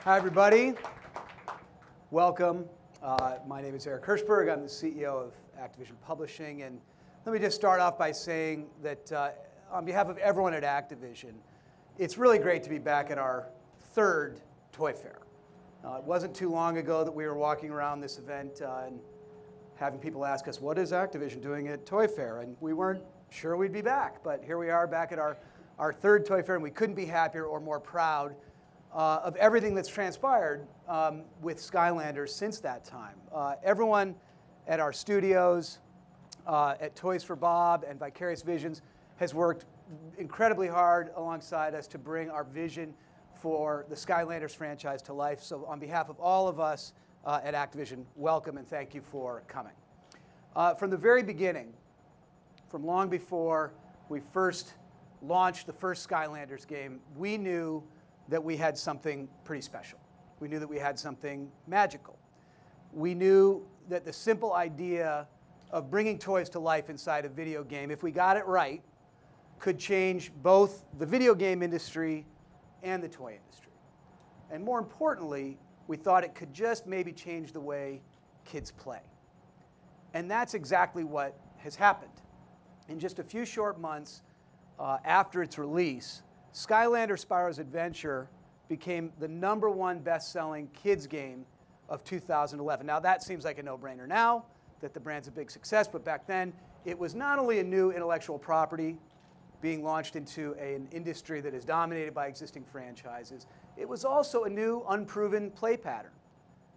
Hi, everybody. Welcome. My name is Eric Hirschberg. I'm the CEO of Activision Publishing. And let me just start off by saying that on behalf of everyone at Activision, it's really great to be back at our third toy fair. It wasn't too long ago that we were walking around this event and having people ask us, what is Activision doing at Toy Fair? And we weren't sure we'd be back. But here we are back at our third Toy Fair, and we couldn't be happier or more proud of everything that's transpired with Skylanders since that time. Everyone at our studios, at Toys for Bob and Vicarious Visions has worked incredibly hard alongside us to bring our vision for the Skylanders franchise to life. So on behalf of all of us at Activision, welcome and thank you for coming. From the very beginning, from long before we first launched the first Skylanders game, we knew that we had something pretty special. We knew that we had something magical. We knew that the simple idea of bringing toys to life inside a video game, if we got it right, could change both the video game industry and the toy industry. And more importantly, we thought it could just maybe change the way kids play. And that's exactly what has happened. In just a few short months after its release, Skylanders Spyro's Adventure became the #1 best-selling kids game of 2011. Now that seems like a no-brainer now, that the brand's a big success, but back then it was not only a new intellectual property being launched into an industry that is dominated by existing franchises, it was also a new, unproven play pattern.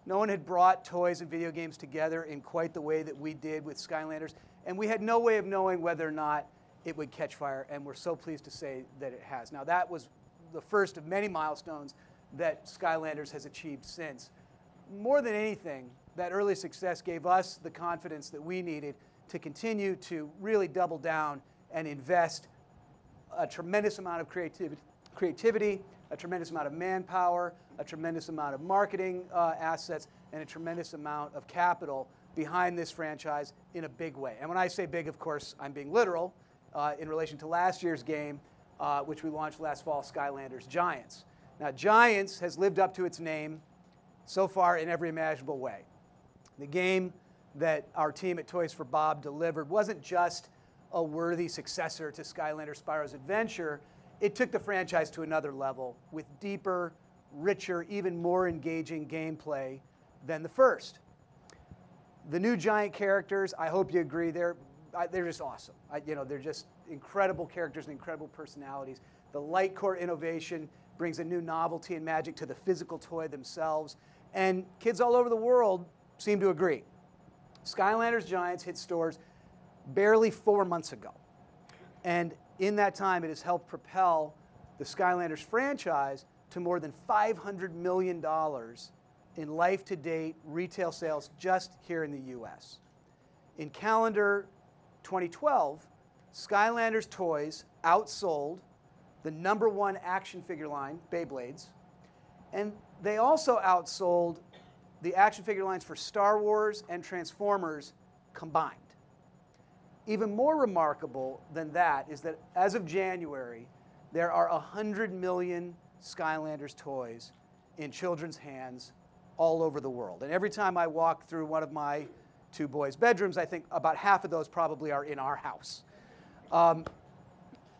No one had brought toys and video games together in quite the way that we did with Skylanders, and we had no way of knowing whether or not it would catch fire, and we're so pleased to say that it has. Now that was the first of many milestones that Skylanders has achieved since. More than anything, that early success gave us the confidence that we needed to continue to really double down and invest a tremendous amount of creativity, a tremendous amount of manpower, a tremendous amount of marketing assets, and a tremendous amount of capital behind this franchise in a big way. And when I say big, of course, I'm being literal. In relation to last year's game, which we launched last fall, Skylanders Giants. Now, Giants has lived up to its name so far in every imaginable way. The game that our team at Toys for Bob delivered wasn't just a worthy successor to Skylanders Spyro's Adventure. It took the franchise to another level with deeper, richer, even more engaging gameplay than the first. The new Giant characters, I hope you agree, they're just awesome. They're just incredible characters and incredible personalities. The lightcore innovation brings a new novelty and magic to the physical toy themselves. And kids all over the world seem to agree. Skylanders Giants hit stores barely 4 months ago. And in that time, it has helped propel the Skylanders franchise to more than $500 million in life-to-date retail sales just here in the US. In calendar 2012, Skylanders toys outsold the #1 action figure line, Beyblades, and they also outsold the action figure lines for Star Wars and Transformers combined. Even more remarkable than that is that as of January, there are 100 million Skylanders toys in children's hands all over the world. And every time I walk through one of my 2 boys' bedrooms, I think about half of those probably are in our house.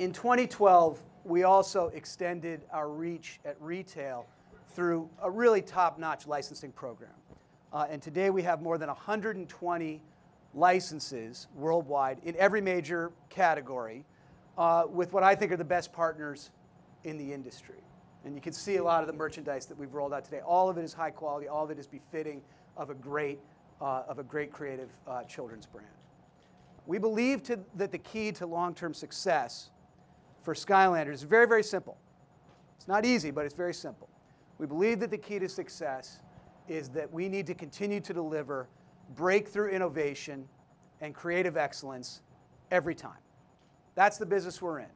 In 2012, we also extended our reach at retail through a really top-notch licensing program. And today we have more than 120 licenses worldwide in every major category with what I think are the best partners in the industry. And you can see a lot of the merchandise that we've rolled out today. All of it is high quality. All of it is befitting of a great creative children's brand. We believe that the key to long-term success for Skylanders is very, very simple. It's not easy, but it's very simple. We believe that the key to success is that we need to continue to deliver breakthrough innovation and creative excellence every time. That's the business we're in.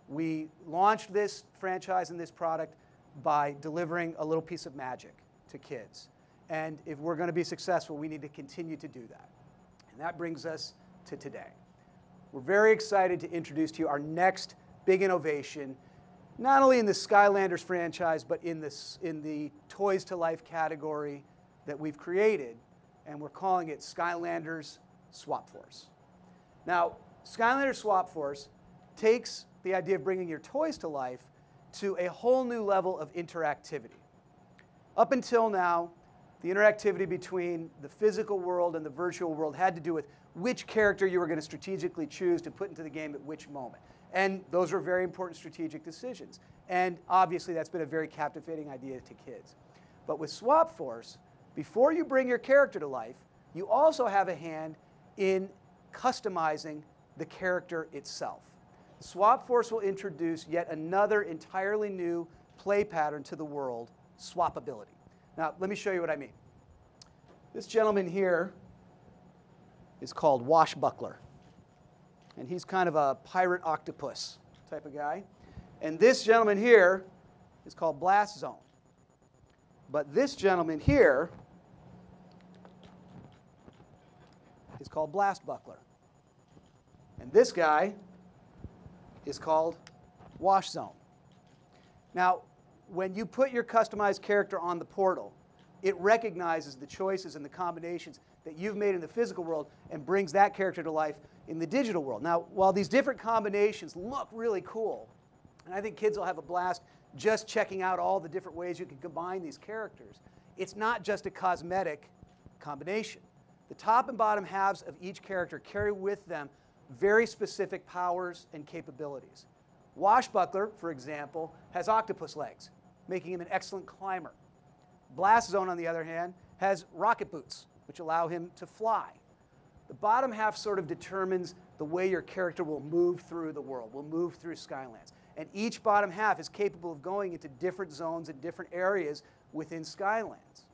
We launched this franchise and this product by delivering a little piece of magic to kids. And if we're going to be successful, we need to continue to do that. And that brings us to today. We're very excited to introduce to you our next big innovation not only in the Skylanders franchise, but in the Toys to Life category that we've created, and we're calling it Skylanders Swap Force. Now, Skylanders Swap Force takes the idea of bringing your toys to life to a whole new level of interactivity. Up until now, the interactivity between the physical world and the virtual world had to do with which character you were going to strategically choose to put into the game at which moment. And those were very important strategic decisions. And obviously, that's been a very captivating idea to kids. But with Swap Force, before you bring your character to life, you also have a hand in customizing the character itself. Swap Force will introduce yet another entirely new play pattern to the world, swapability. Now, let me show you what I mean. This gentleman here is called Washbuckler. And he's kind of a pirate octopus type of guy. And this gentleman here is called Blast Zone. But this gentleman here is called Blast Buckler. And this guy is called Wash Zone. Now, when you put your customized character on the portal, it recognizes the choices and the combinations that you've made in the physical world and brings that character to life in the digital world. Now, while these different combinations look really cool, and I think kids will have a blast just checking out all the different ways you can combine these characters, it's not just a cosmetic combination. The top and bottom halves of each character carry with them very specific powers and capabilities. Washbuckler, for example, has octopus legs, making him an excellent climber. Blast Zone, on the other hand, has rocket boots, which allow him to fly. The bottom half sort of determines the way your character will move through the world, will move through Skylands. And each bottom half is capable of going into different zones and different areas within Skylands.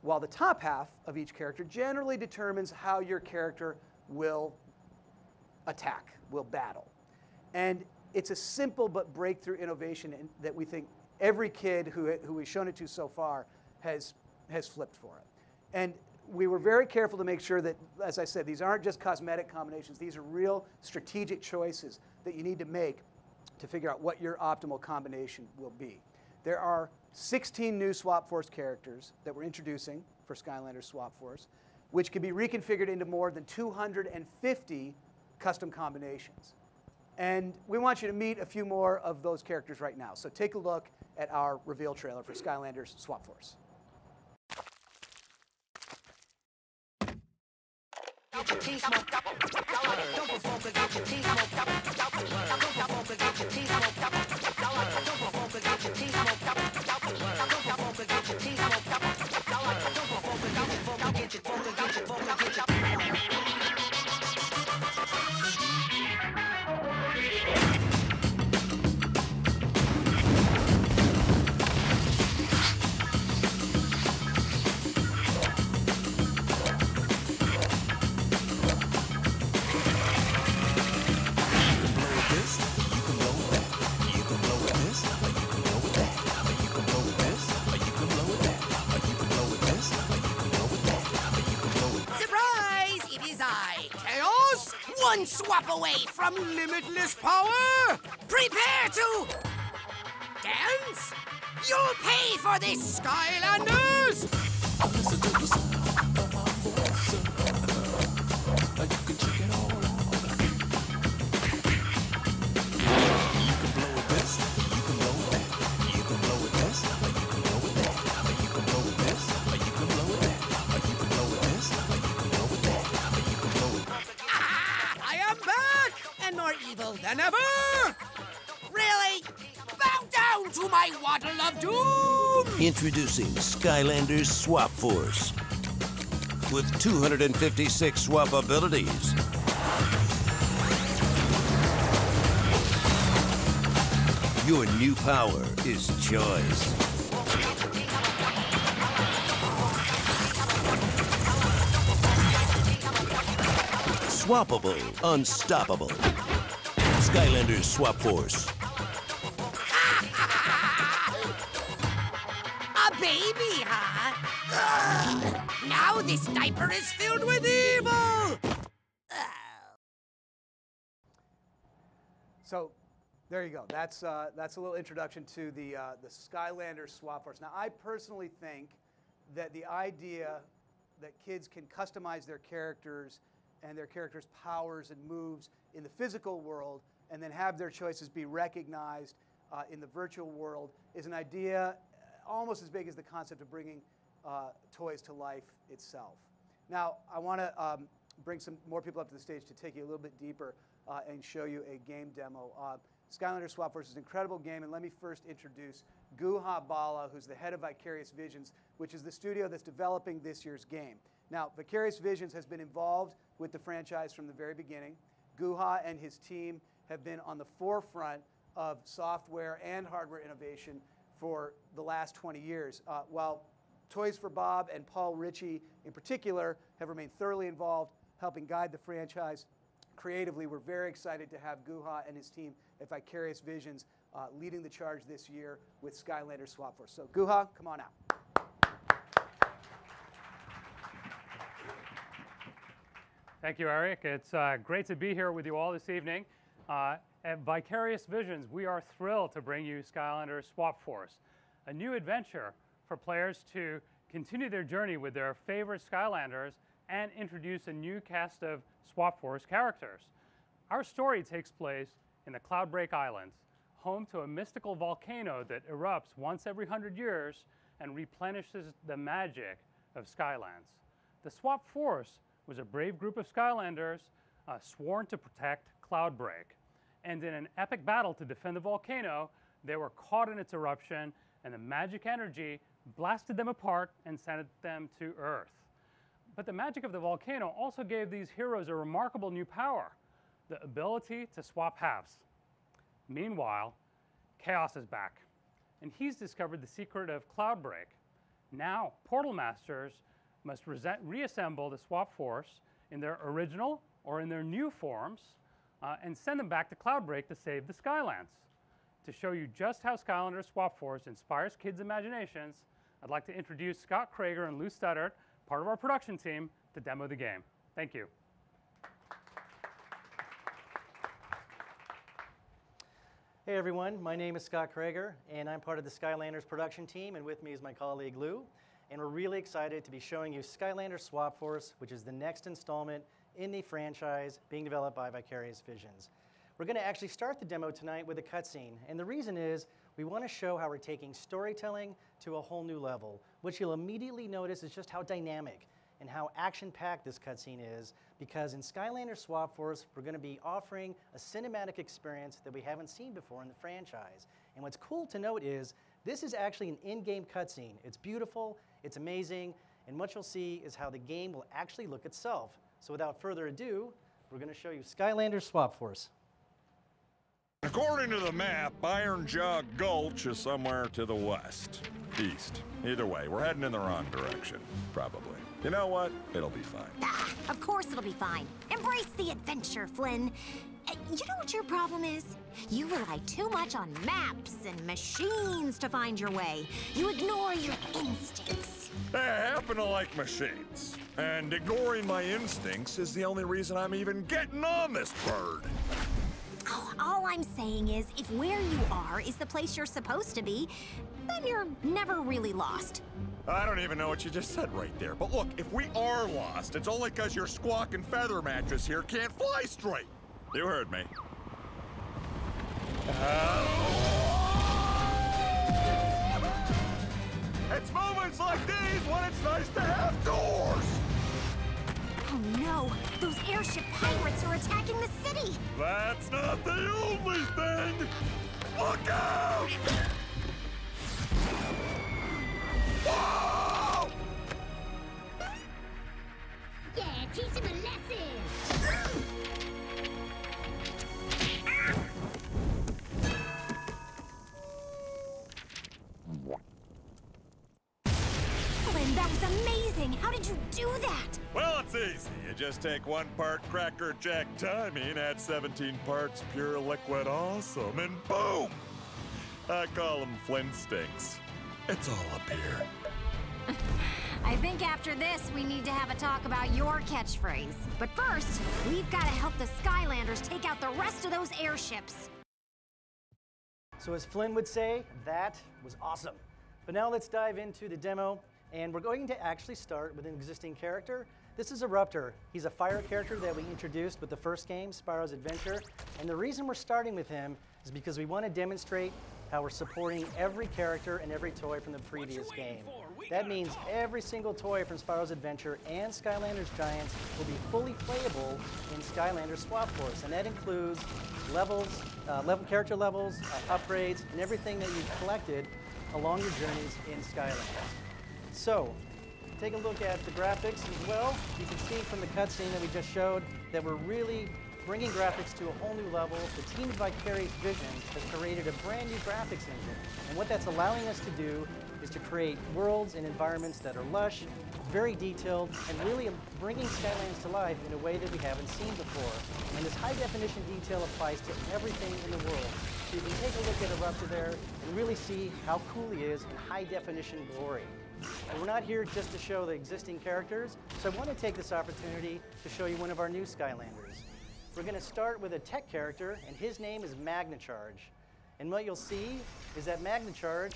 While the top half of each character generally determines how your character will attack, will battle. And it's a simple but breakthrough innovation that we think every kid who we've shown it to so far has flipped for it. And we were very careful to make sure that, as I said, these aren't just cosmetic combinations. These are real strategic choices that you need to make to figure out what your optimal combination will be. There are 16 new Swap Force characters that we're introducing for Skylanders Swap Force, which can be reconfigured into more than 250 custom combinations. And we want you to meet a few more of those characters right now. So take a look at our reveal trailer for Skylanders Swap Force. One swap away from limitless power! Prepare to dance? You'll pay for this, Skylanders! Than ever! Really? Bow down to my waddle of doom! Introducing Skylanders Swap Force. With 256 swap abilities. Your new power is choice. Swappable, unstoppable. Skylanders Swap Force. A baby, huh? Ugh. Now this diaper is filled with evil! So There you go. That's a little introduction to the Skylanders Swap Force. Now, I personally think that the idea that kids can customize their characters and their characters' powers and moves in the physical world and then have their choices be recognized in the virtual world is an idea almost as big as the concept of bringing toys to life itself. Now, I want to bring some more people up to the stage to take you a little bit deeper and show you a game demo. Skylanders Swap Force is an incredible game, and let me first introduce Guha Bala, who's the head of Vicarious Visions, which is the studio that's developing this year's game. Now, Vicarious Visions has been involved with the franchise from the very beginning. Guha and his team have been on the forefront of software and hardware innovation for the last 20 years, while Toys for Bob and Paul Ritchie in particular have remained thoroughly involved, helping guide the franchise creatively. We're very excited to have Guha and his team at Vicarious Visions leading the charge this year with Skylanders Swap Force. So Guha, come on out. Thank you, Eric. It's great to be here with you all this evening. At Vicarious Visions, we are thrilled to bring you Skylanders Swap Force, a new adventure for players to continue their journey with their favorite Skylanders and introduce a new cast of Swap Force characters. Our story takes place in the Cloudbreak Islands, home to a mystical volcano that erupts once every 100 years and replenishes the magic of Skylands. The Swap Force was a brave group of Skylanders sworn to protect Cloudbreak. And in an epic battle to defend the volcano, they were caught in its eruption, and the magic energy blasted them apart and sent them to Earth. But the magic of the volcano also gave these heroes a remarkable new power, the ability to swap halves. Meanwhile, Kaos is back, and he's discovered the secret of Cloudbreak. Now, Portal Masters must reassemble the Swap Force in their original or in their new forms and send them back to Cloudbreak to save the Skylands. To show you just how Skylanders Swap Force inspires kids' imaginations, I'd like to introduce Scott Krager and Lou Studdert, part of our production team, to demo the game. Thank you. Hey everyone, my name is Scott Krager, and I'm part of the Skylanders production team, and with me is my colleague Lou. And we're really excited to be showing you Skylanders Swap Force, which is the next installment in the franchise being developed by Vicarious Visions. We're going to actually start the demo tonight with a cutscene, and the reason is we want to show how we're taking storytelling to a whole new level. What you'll immediately notice is just how dynamic and how action-packed this cutscene is, because in Skylanders Swap Force, we're going to be offering a cinematic experience that we haven't seen before in the franchise. And what's cool to note is this is actually an in-game cutscene. It's beautiful, it's amazing, and what you'll see is how the game will actually look itself. So without further ado, we're going to show you Skylanders Swap Force. According to the map, Iron Jaw Gulch is somewhere to the west. East. Either way, we're heading in the wrong direction. Probably. You know what? It'll be fine. Ah, of course it'll be fine. Embrace the adventure, Flynn. You know what your problem is? You rely too much on maps and machines to find your way. You ignore your instincts. I happen to like machines. And ignoring my instincts is the only reason I'm even getting on this bird. Oh, all I'm saying is, if where you are is the place you're supposed to be, then you're never really lost. I don't even know what you just said right there. But look, if we are lost, it's only because your squawk and feather mattress here can't fly straight. You heard me. It's moments like these when it's nice to have doors. Oh no, those airship pirates are attacking the city. That's not the only thing. Look out! Whoa! Yeah, teach him a lesson. Flynn, that was amazing. How did you do that? Well, it's easy. You just take 1 part Cracker Jack timing, add 17 parts pure liquid awesome, and boom! I call them Flintstinks. It's all up here. I think after this, we need to have a talk about your catchphrase. But first, we've got to help the Skylanders take out the rest of those airships. So as Flynn would say, that was awesome. But now let's dive into the demo, and we're going to actually start with an existing character. This is Eruptor. He's a fire character that we introduced with the first game, Spyro's Adventure. And the reason we're starting with him is because we want to demonstrate how we're supporting every character and every toy from the previous game. That means every single toy from Spyro's Adventure and Skylanders Giants will be fully playable in Skylanders Swap Force, and that includes levels, character levels, upgrades, and everything that you've collected along your journeys in Skylanders. So, take a look at the graphics as well. You can see from the cutscene that we just showed that we're really bringing graphics to a whole new level. The team at Vicarious Visions has created a brand new graphics engine. And what that's allowing us to do is to create worlds and environments that are lush, very detailed, and really bringing Skylands to life in a way that we haven't seen before. And this high definition detail applies to everything in the world. So you can take a look at Eruptor there and really see how cool he is in high definition glory. And we're not here just to show the existing characters, so I want to take this opportunity to show you one of our new Skylanders. We're going to start with a tech character, and his name is Magnacharge. And what you'll see is that Magnacharge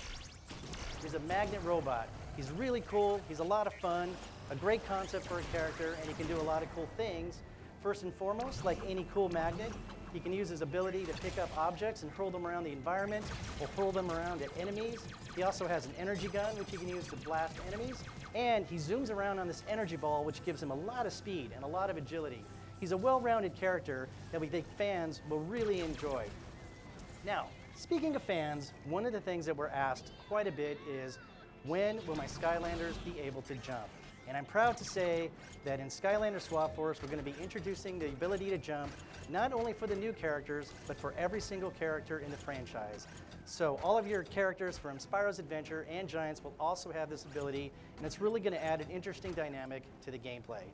is a magnet robot. He's really cool, he's a lot of fun, a great concept for a character, and he can do a lot of cool things. First and foremost, like any cool magnet, he can use his ability to pick up objects and hurl them around the environment or hurl them around at enemies. He also has an energy gun, which he can use to blast enemies. And he zooms around on this energy ball, which gives him a lot of speed and a lot of agility. He's a well-rounded character that we think fans will really enjoy. Now, speaking of fans, one of the things that we're asked quite a bit is, when will my Skylanders be able to jump? And I'm proud to say that in Skylanders Swap Force, we're going to be introducing the ability to jump, not only for the new characters, but for every single character in the franchise. So all of your characters from Spyro's Adventure and Giants will also have this ability, and it's really going to add an interesting dynamic to the gameplay.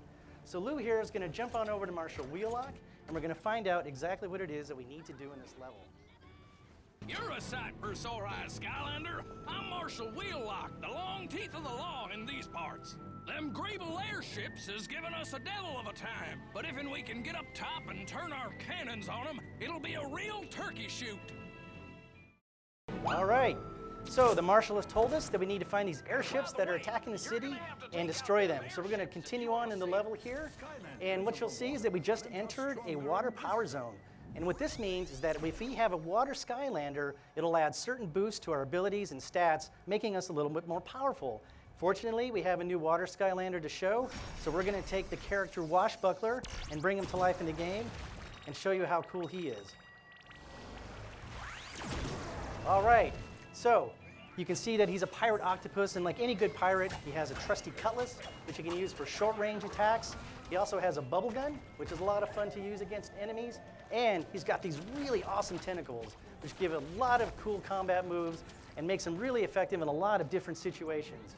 So Lou here is going to jump on over to Marshall Wheelock, and we're going to find out exactly what it is that we need to do in this level. You're a sight for a sore-eyed Skylander. I'm Marshall Wheelock, the long teeth of the law in these parts. Them Grable airships has given us a devil of a time, but if we can get up top and turn our cannons on them, it'll be a real turkey shoot. All right, so the Marshal has told us that we need to find these airships that are attacking the city and destroy them. So we're going to continue on in the level here, and what you'll see is that we just entered a water power zone. And what this means is that if we have a water Skylander, it'll add certain boosts to our abilities and stats, making us a little bit more powerful. Fortunately, we have a new water Skylander to show, so we're going to take the character Washbuckler and bring him to life in the game and show you how cool he is. All right, so you can see that he's a pirate octopus, and like any good pirate, he has a trusty cutlass, which he can use for short-range attacks. He also has a bubble gun, which is a lot of fun to use against enemies, and he's got these really awesome tentacles, which give a lot of cool combat moves and makes him really effective in a lot of different situations.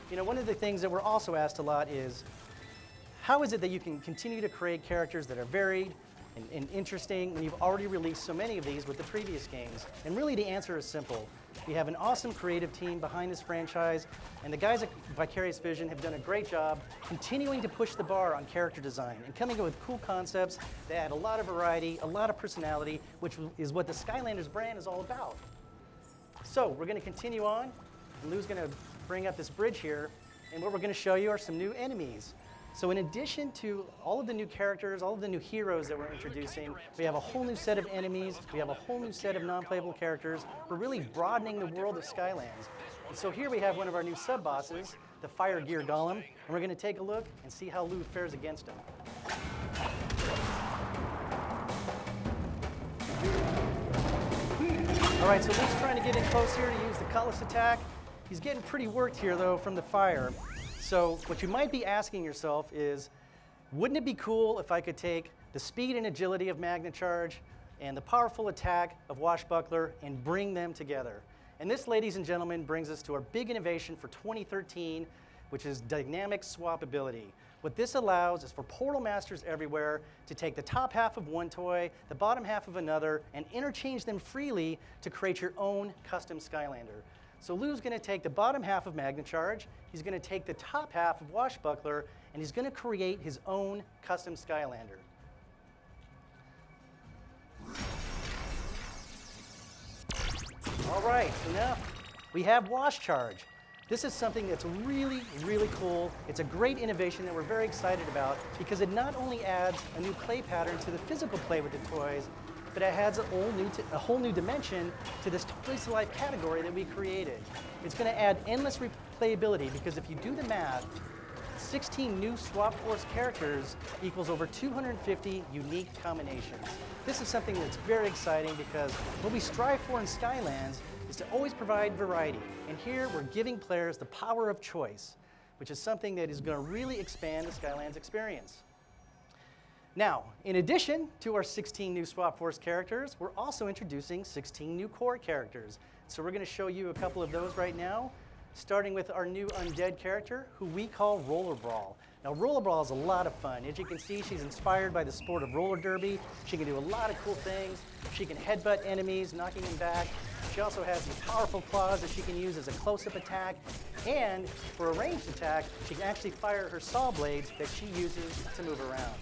You know, one of the things that we're also asked a lot is, how is it that you can continue to create characters that are varied and interesting when you've already released so many of these with the previous games? And really the answer is simple. We have an awesome creative team behind this franchise, and the guys at Vicarious Vision have done a great job continuing to push the bar on character design and coming up with cool concepts that add a lot of variety, a lot of personality, which is what the Skylanders brand is all about. So we're going to continue on, and Lou's going to bring up this bridge here, and what we're going to show you are some new enemies. So in addition to all of the new characters, all of the new heroes that we're introducing, we have a whole new set of enemies, we have a whole new set of non-playable characters. We're really broadening the world of Skylands. And so here we have one of our new sub-bosses, the Fire Gear Golem, and we're going to take a look and see how Lou fares against him. All right, so Lou's trying to get in close here to use the cutlass attack. He's getting pretty worked here, though, from the fire. So what you might be asking yourself is, wouldn't it be cool if I could take the speed and agility of Magnacharge and the powerful attack of Washbuckler and bring them together? And this, ladies and gentlemen, brings us to our big innovation for 2013, which is dynamic swapability. What this allows is for Portal Masters everywhere to take the top half of one toy, the bottom half of another, and interchange them freely to create your own custom Skylander. So Lou's going to take the bottom half of Magnacharge, he's going to take the top half of Washbuckler, and he's going to create his own custom Skylander. right, so now we have wash charge. This is something that's really, really cool. It's a great innovation that we're very excited about because it not only adds a new play pattern to the physical play with the toys, but it adds a whole new dimension to this Toys to Life category that we created. It's going to add endless replayability because if you do the math, 16 new Swap Force characters equals over 250 unique combinations. This is something that's very exciting because what we strive for in Skylands is to always provide variety. And here we're giving players the power of choice, which is something that is going to really expand the Skylands experience. Now, in addition to our 16 new Swap Force characters, we're also introducing 16 new core characters. So we're going to show you a couple of those right now, starting with our new undead character, who we call Roller Brawl. Now, Roller Brawl is a lot of fun. As you can see, she's inspired by the sport of roller derby. She can do a lot of cool things. She can headbutt enemies, knocking them back. She also has these powerful claws that she can use as a close-up attack. And for a ranged attack, she can actually fire her saw blades that she uses to move around.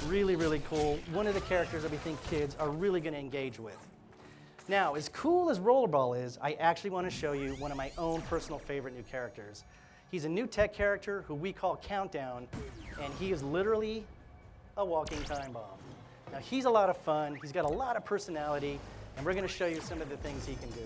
Really, really cool. One of the characters that we think kids are really going to engage with. Now, as cool as Rollerball is, I actually want to show you one of my own personal favorite new characters. He's a new tech character who we call Countdown, and he is literally a walking time bomb. Now, he's a lot of fun. He's got a lot of personality, and we're going to show you some of the things he can do.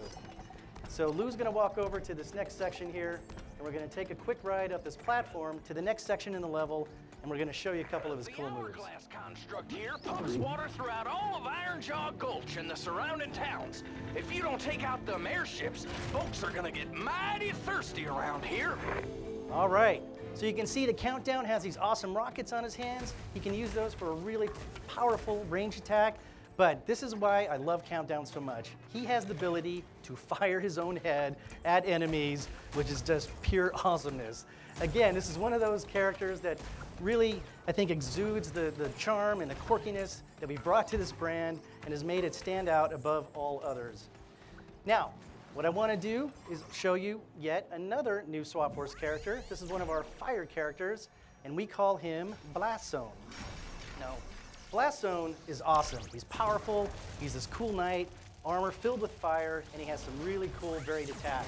So Lou's going to walk over to this next section here, and we're going to take a quick ride up this platform to the next section in the level, and we're going to show you a couple of his cool moves. The hourglass construct here pumps water throughout all of Ironjaw Gulch and the surrounding towns. If you don't take out them airships, folks are going to get mighty thirsty around here. All right. So you can see the Countdown has these awesome rockets on his hands. He can use those for a really powerful range attack. But this is why I love Countdown so much. He has the ability to fire his own head at enemies, which is just pure awesomeness. Again, this is one of those characters that really, I think, exudes the charm and the quirkiness that we brought to this brand and has made it stand out above all others. Now, what I want to do is show you yet another new Swap Force character. This is one of our fire characters, and we call him Blast Zone. Now, Blast Zone is awesome. He's powerful, he's this cool knight, armor filled with fire, and he has some really cool varied attacks.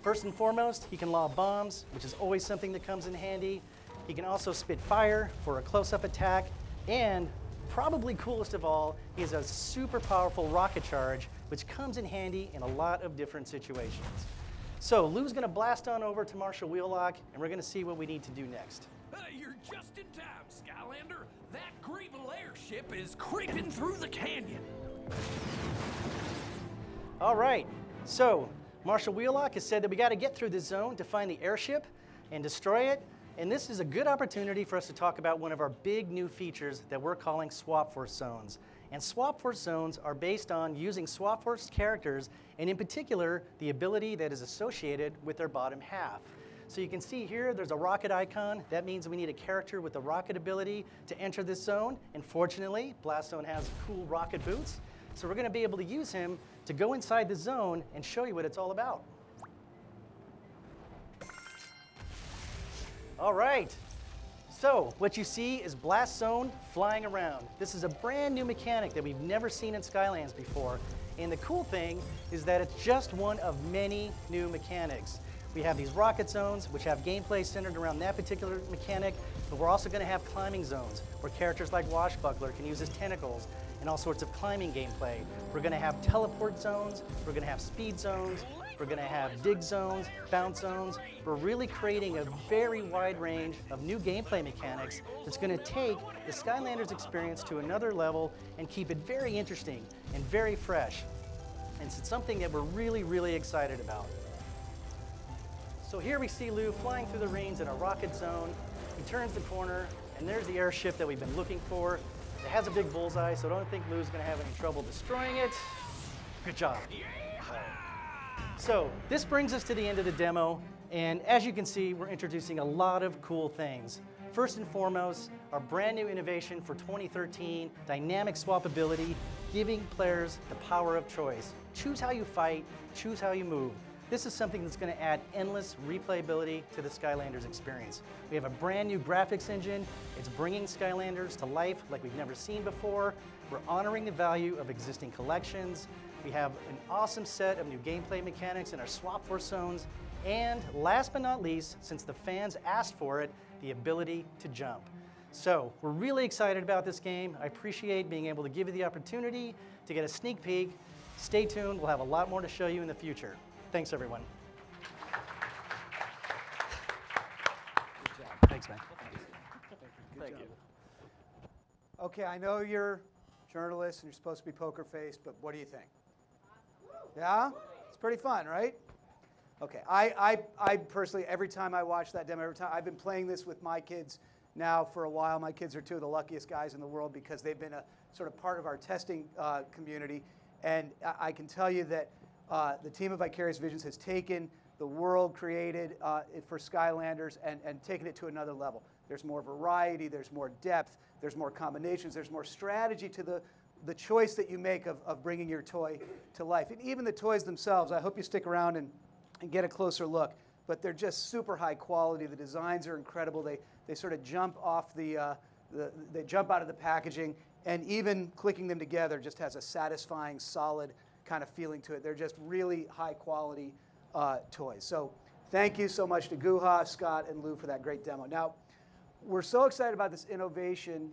First and foremost, he can lob bombs, which is always something that comes in handy. He can also spit fire for a close-up attack, and probably coolest of all, he has a super powerful rocket charge, which comes in handy in a lot of different situations. So Lou's gonna blast on over to Marshall Wheelock, and we're gonna see what we need to do next. You're just in time, Skylander. That Greeble airship is creeping through the canyon. All right, so Marshall Wheelock has said that we gotta get through this zone to find the airship and destroy it. And this is a good opportunity for us to talk about one of our big new features that we're calling Swap Force Zones. And Swap Force Zones are based on using Swap Force characters, and in particular, the ability that is associated with their bottom half. So you can see here, there's a rocket icon. That means we need a character with the rocket ability to enter this zone. And fortunately, Blast Zone has cool rocket boots. So we're gonna be able to use him to go inside the zone and show you what it's all about. All right, so what you see is Blast Zone flying around. This is a brand new mechanic that we've never seen in Skylands before. And the cool thing is that it's just one of many new mechanics. We have these rocket zones, which have gameplay centered around that particular mechanic, but we're also gonna have climbing zones, where characters like Washbuckler can use his tentacles and all sorts of climbing gameplay. We're gonna have teleport zones, we're gonna have speed zones, we're gonna have dig zones, bounce zones. We're really creating a very wide range of new gameplay mechanics that's gonna take the Skylanders experience to another level and keep it very interesting and very fresh. And it's something that we're really, really excited about. So here we see Lou flying through the rings in a rocket zone. He turns the corner, and there's the airship that we've been looking for. It has a big bullseye, so I don't think Lou's gonna have any trouble destroying it. Good job. So this brings us to the end of the demo, and as you can see, we're introducing a lot of cool things. First and foremost, our brand new innovation for 2013, dynamic swapability, giving players the power of choice. Choose how you fight, choose how you move. This is something that's going to add endless replayability to the Skylanders experience. We have a brand new graphics engine. It's bringing Skylanders to life like we've never seen before. We're honoring the value of existing collections. We have an awesome set of new gameplay mechanics in our Swap Force zones. And last but not least, since the fans asked for it, the ability to jump. So we're really excited about this game. I appreciate being able to give you the opportunity to get a sneak peek. Stay tuned, we'll have a lot more to show you in the future. Thanks, everyone. Good job. Thanks, man. Thank you. Okay, I know you're journalists and you're supposed to be poker-faced, but what do you think? Yeah? It's pretty fun, right? Okay, I personally, every time I watch that demo, I've been playing this with my kids now for a while. My kids are two of the luckiest guys in the world because they've been a sort of part of our testing community. And I can tell you that the team of Vicarious Visions has taken the world created for Skylanders and taken it to another level. There's more variety, there's more depth, there's more combinations, there's more strategy to the choice that you make of bringing your toy to life. And even the toys themselves, I hope you stick around and get a closer look. But they're just super high quality. The designs are incredible. They sort of jump off they jump out of the packaging, and even clicking them together just has a satisfying, solid kind of feeling to it. They're just really high quality toys. So thank you so much to Guha, Scott, and Lou for that great demo. Now, we're so excited about this innovation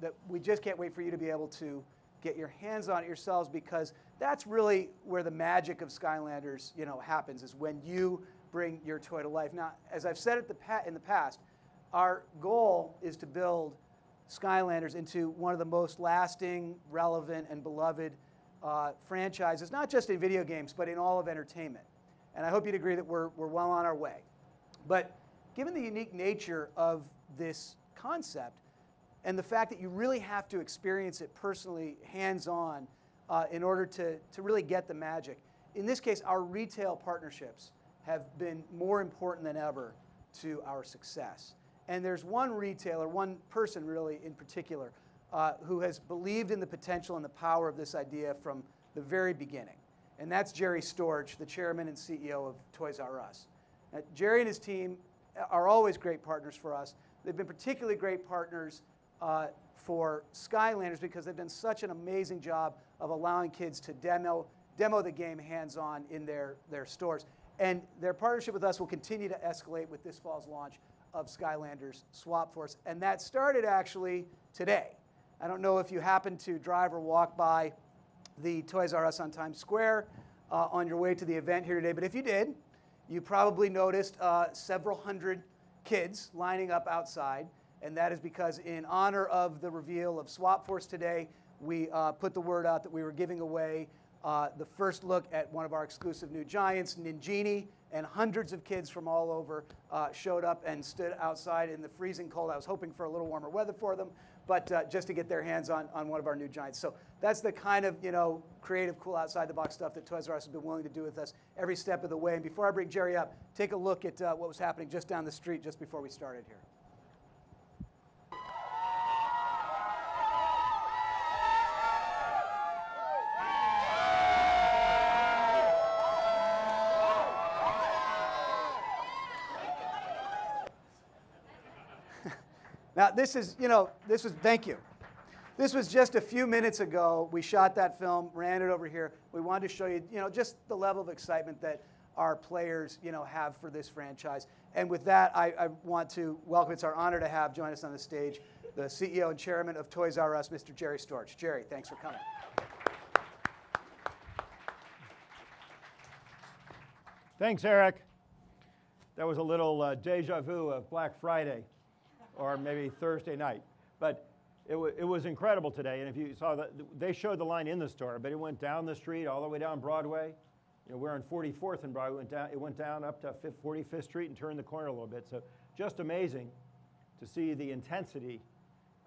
that we just can't wait for you to be able to get your hands on it yourselves, because that's really where the magic of Skylanders, happens, is when you bring your toy to life. Now, as I've said in the past, our goal is to build Skylanders into one of the most lasting, relevant, and beloved franchises, not just in video games, but in all of entertainment. And I hope you'd agree that we're well on our way. But given the unique nature of this concept and the fact that you really have to experience it personally, hands-on, in order to really get the magic, in this case, our retail partnerships have been more important than ever to our success. And there's one retailer, one person really in particular, who has believed in the potential and the power of this idea from the very beginning. And that's Jerry Storch, the chairman and CEO of Toys R Us. Now, Jerry and his team are always great partners for us. They've been particularly great partners for Skylanders because they've done such an amazing job of allowing kids to demo the game hands-on in their stores. And their partnership with us will continue to escalate with this fall's launch of Skylanders Swap Force. And that started actually today. I don't know if you happened to drive or walk by the Toys R Us on Times Square on your way to the event here today, but if you did, you probably noticed several hundred kids lining up outside. And that is because in honor of the reveal of Swap Force today, we put the word out that we were giving away the first look at one of our exclusive new giants, Ninjini, and hundreds of kids from all over showed up and stood outside in the freezing cold. I was hoping for a little warmer weather for them, but just to get their hands on one of our new giants. So that's the kind of creative, cool, outside-the-box stuff that Toys R Us has been willing to do with us every step of the way. And before I bring Jerry up, take a look at what was happening just down the street just before we started here. Now, thank you. This was just a few minutes ago. We shot that film, ran it over here. We wanted to show you, just the level of excitement that our players, have for this franchise. And with that, I want to welcome, it's our honor to have join us on the stage, the CEO and chairman of Toys R Us, Mr. Jerry Storch. Jerry, thanks for coming. Thanks, Eric. That was a little deja vu of Black Friday, or maybe Thursday night. But it was incredible today. And if you saw that, they showed the line in the store, but it went down the street all the way down Broadway. We're on 44th and Broadway. It went down up to 45th Street and turned the corner a little bit. So just amazing to see the intensity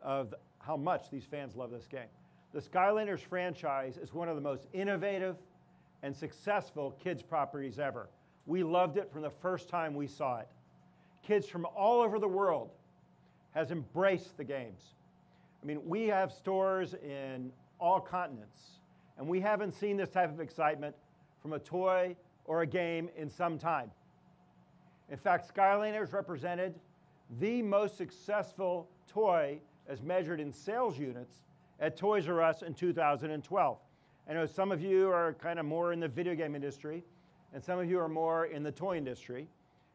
of how much these fans love this game. The Skylanders franchise is one of the most innovative and successful kids properties ever. We loved it from the first time we saw it. Kids from all over the world has embraced the games. I mean, we have stores in all continents, and we haven't seen this type of excitement from a toy or a game in some time. In fact, Skylanders represented the most successful toy as measured in sales units at Toys R Us in 2012. I know some of you are kind of more in the video game industry, and some of you are more in the toy industry.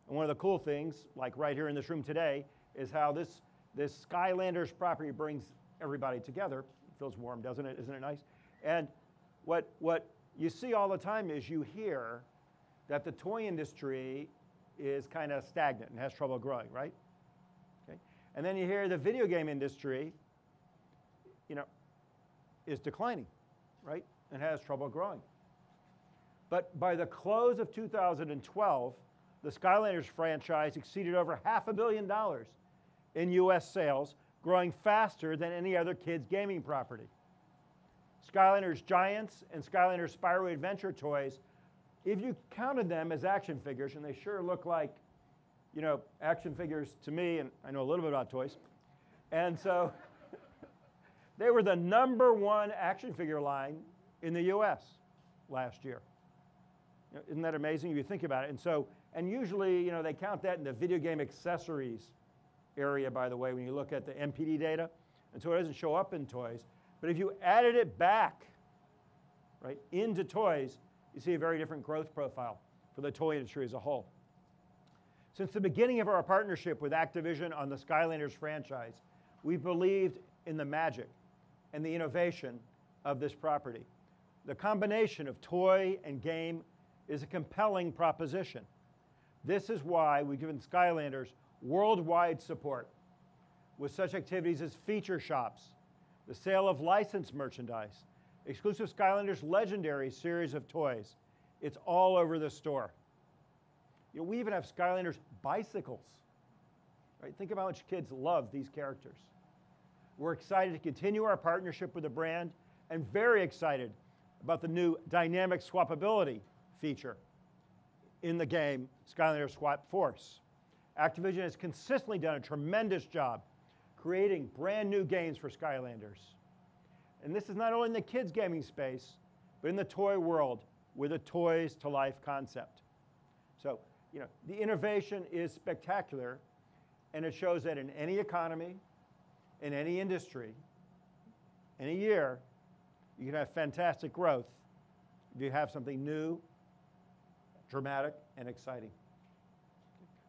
And one of the cool things, like right here in this room today, is how this Skylanders property brings everybody together. It feels warm, doesn't it? Isn't it nice? And what you see all the time is you hear that the toy industry is kind of stagnant and has trouble growing, right? Okay. And then you hear the video game industry, is declining, right? And has trouble growing. But by the close of 2012, the Skylanders franchise exceeded over $500 million in US sales, growing faster than any other kids' gaming property. Skylanders Giants and Skylanders Spyro Adventure toys, if you counted them as action figures, and they sure look like, action figures to me, and I know a little bit about toys, and so they were the #1 action figure line in the US last year. Isn't that amazing if you think about it? And usually, they count that in the video game accessories area, by the way, when you look at the MPD data. And so it doesn't show up in toys. But if you added it back, right, into toys, you see a very different growth profile for the toy industry as a whole. Since the beginning of our partnership with Activision on the Skylanders franchise, we believed in the magic and the innovation of this property. The combination of toy and game is a compelling proposition. This is why we've given Skylanders worldwide support with such activities as feature shops, the sale of licensed merchandise, exclusive Skylanders Legendary series of toys. It's all over the store. We even have Skylanders bicycles. Right? Think about how much kids love these characters. We're excited to continue our partnership with the brand and very excited about the new dynamic swapability feature in the game Skylanders Swap Force. Activision has consistently done a tremendous job creating brand new games for Skylanders. And this is not only in the kids gaming space, but in the toy world with a toys to life concept. So, the innovation is spectacular, and it shows that in any economy, in any industry, any year, you can have fantastic growth if you have something new, dramatic, and exciting.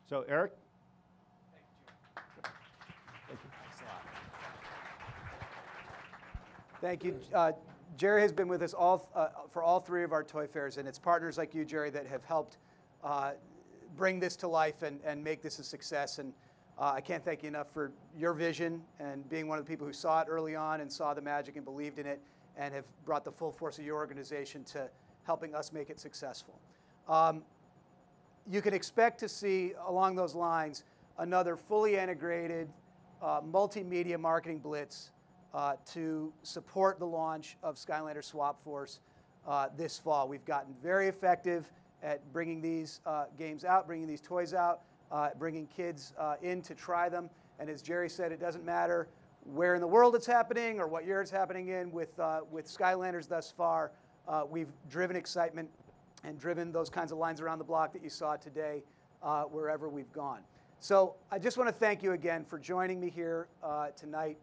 So, Eric? Thank you. Thanks a lot. Thank you. Jerry has been with us for all 3 of our toy fairs, and it's partners like you, Jerry, that have helped bring this to life and make this a success. And I can't thank you enough for your vision and being one of the people who saw it early on and saw the magic and believed in it and have brought the full force of your organization to helping us make it successful. You can expect to see, along those lines, another fully integrated multimedia marketing blitz to support the launch of Skylanders Swap Force this fall. We've gotten very effective at bringing these games out, bringing these toys out, bringing kids in to try them. And as Jerry said, it doesn't matter where in the world it's happening or what year it's happening in. With Skylanders thus far, we've driven excitement and driven those kinds of lines around the block that you saw today wherever we've gone. So I just want to thank you again for joining me here tonight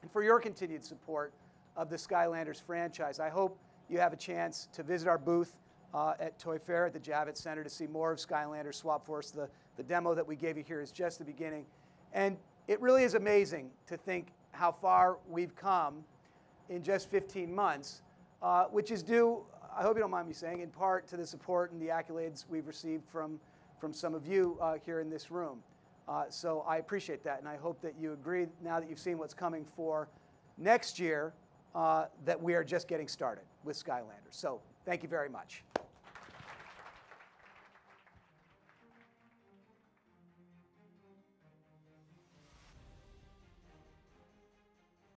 and for your continued support of the Skylanders franchise. I hope you have a chance to visit our booth at Toy Fair at the Javits Center to see more of Skylanders Swap Force. The demo that we gave you here is just the beginning. And it really is amazing to think how far we've come in just 15 months, which is due, I hope you don't mind me saying, in part to the support and the accolades we've received from some of you here in this room. So I appreciate that, and I hope that you agree, now that you've seen what's coming for next year, that we are just getting started with Skylanders. So thank you very much.